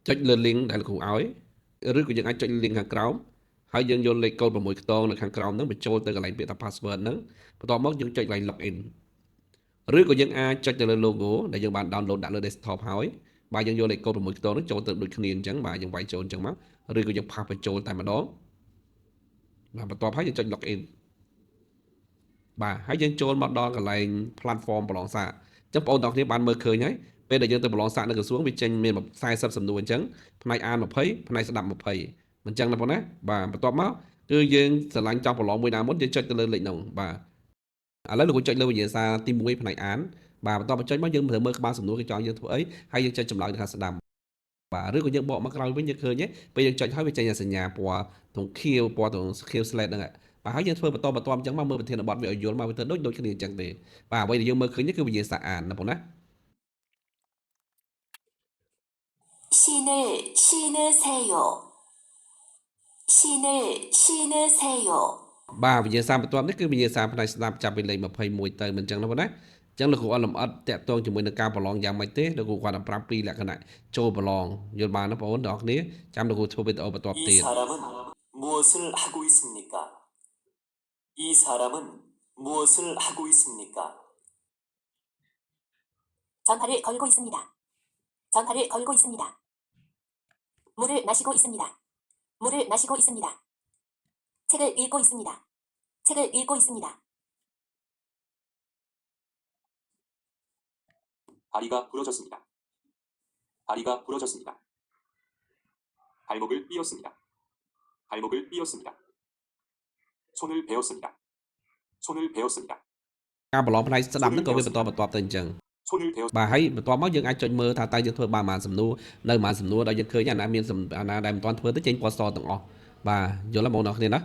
ចុចលើ link ដែលលោកគ្រូឲ្យឬក៏យើងអាចចុច link ខាងក្រោមហើយយើងយកលេខកូដ6ខ្ទងនៅខាងក្រោមហ្នឹងបញ្ចូលទៅកន្លែងពាក្យថា password ហ្នឹងបន្ទាប់មកយើងចុចកន្លែង login ឬក៏យើងអាចចុចទៅលើ logo ដែលយើងបាន download ដាក់លើ desktop ហើយបាទយើងយកលេខកូដ6ខ្ទងហ្នឹងចូលទៅដូចគ្នាអញ្ចឹងបាទយើងវាយចូលអញ្ចឹងមកឬក៏យើងផាសបញ្ចូលតែម្ដងបាទបន្ទាប់ហើយយើងចុច login បាទហើយយើងចូលមកដល់កន្លែង platform ប្រឡងសាកអញ្ចឹងបងប្អូនទាំងគ្នាបានមើលឃើញហើយពេលដែលយើងទៅប្រឡងសាកនៅក្រសួងវាចេញមាន40សំណួរអញ្ចឹងផ្នែកអាន20ផ្នែកស្ដាប់20មិនអញ្ចឹងណាបងណាបាទបន្ទាប់មកគឺយើងស្រឡាញ់ចង់ប្រឡងមួយណាមុនយើងចុចទៅលើលេខហ្នឹងបាទឥឡូវលោកចុចលើវិញ្ញាសាទី1ផ្នែកអានបាទបន្ទាប់មកចុចមកយើងមើលក្បាលសំណួរគេចង់យើងធ្វើអីហើយយើងចុចចម្លើយនៅខាងស្ដាំបាទឬក៏យើងបកមកក្រោយវិញយើងឃើញទេពេលយើងចុចហើយវាចេញសញ្ញាពណ៌ត្រង់ខៀវពណ៌ត្រង់ខៀវ slate ហ្នឹងបាទហើយយើងធ្វើបន្តអញ្ចឹងមកមើលប្រធានបទវាឲ្យយល់មកវាទៅដូចគ្នាអញ្ចឹងទេបាទអ្វីដែលយើងមើលឃើញនេះគឺវិញ្ញាសាអានណាបងណា신으세요. 신으세요. បាទវិញ្ញាសាបន្ទាប់នេះគឺវិញ្ញាសាផ្នែកស្ដាប់ចាប់ពីលេខ21ទៅមិនអញ្ចឹងណាបងណាអញ្ចឹងលោកគ្រូអត់លម្អិតតាក់ទងជាមួយនឹងការប្រឡងយ៉ាងម៉េចទេលោកគ្រូគាត់ប្រាប់ពីលក្ខណៈចូលប្រឡងយល់បានណាបងប្អូនទាំងអស់គ្នាចាំលោកគ្រូធ្វើវីដេអូបន្ទាប់ទៀត 이 사람은 무엇을 하고 있습니까? 이 사람은 무엇을 하고 있습니까? 전화를 걸고 있습니다. 전화를 걸고 있습니다. 물을 마시고 있습니다. 물을 마시고 있습니다. 책을 읽고 있습니다. 책을 읽고 있습니다. 다리가 부러졌습니다. 다리가 부러졌습니다. 발목을 삐었습니다. 발목을 삐었습니다. 손을 베었습니다. 손을 베었습니다. ការប្រឡងផ្នែកស្ដាប់ហ្នឹងក៏វាបន្តទៅអញ្ចឹង 손을 베었 បាទហើយបន្ទាប់មកយើងអាចចុចមើលថាតើយើងធ្វើបានប៉ុន្មានសំណួរនៅប៉ុន្មានសំណួរដែលយើងឃើញអាណាមានអាណាដែលមិនទាន់ធ្វើទៅចេញពណ៌សទាំងអស់បាទយល់ទេបងប្អូនគ្នាណា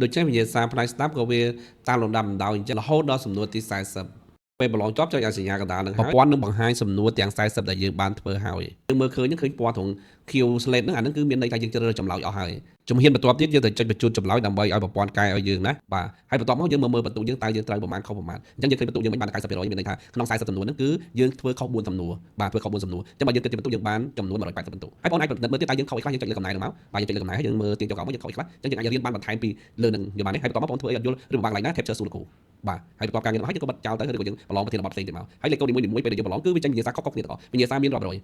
ដូច្នេះវិញ្ញាសាផ្នែកស្ដាប់ក៏វាតាមលំដាប់លំដោយអញ្ចឹងរហូតដល់សំណួរទី40ពេលប្រឡងចប់ចុចឲ្យសញ្ញាកណ្ដាលនឹងហើយប្រព័ន្ធនឹងបង្ហាញសំណួរទាំង40ដែលយើងបានធ្វើហើយយើងមើលឃើញឃើញពណ៌ត្រង់ Q slate ហ្នឹងអាហ្នឹងគឺមានន័យថាយើងជ្រើសរើសចម្លើយអស់ហើយជំហានបន្ទាប់ទៀតយើងទៅចុចបញ្ជូនចម្លើយដើម្បីឲ្យប្រព័ន្ធកែឲ្យយើងណាបាទហើយបន្ទាប់មកយើងមើលបន្ទុកយើងតើយើងត្រូវប្រមាណខុសប្រមាណអញ្ចឹងយើងឃើញបន្ទុកយើងមិនបាន90%មានន័យថាក្នុង40សំណួរហ្នឹងគឺយើងធ្វើខុស4សំណួរបាទធ្វើខុស4សំណួរអញ្ចឹងបើយើងគិតជាបន្ទុកយើងបានចំនួន180បន្ទុកហើយបងអាចពិនិត្យមើលទៀតតើយើងខុសអីខ្លះយើងចុចលើកំណែនឹងមកបាទយើងចុចលើកំណែហើយយើងមើលទៀងចុះក្រោមមកយើងខុសអីខ្លះអញ្ចឹងយើងអាចរៀនបានបន្ថែមពីលើនឹងយល់បានទេហើយបន្ទាប់មកបងធ្វើអីអត់យល់ឬពិបាកកន្លែងណា capture សួរលោកគ្រូបាទហើយបន្ទាប់ការងាររបស់ហើយយើងក៏បិទចោលទៅឬក៏យើងប្រឡងប្រធានបទផ្សេងទៀតមកហើយលេខកូដនីមួយៗពេលដែលយើងប្រឡងគឺវាចេញវិញ្ញាសាខុសៗគ្នាទាំងអស់វិញ្ញាសាមានរាប់រយ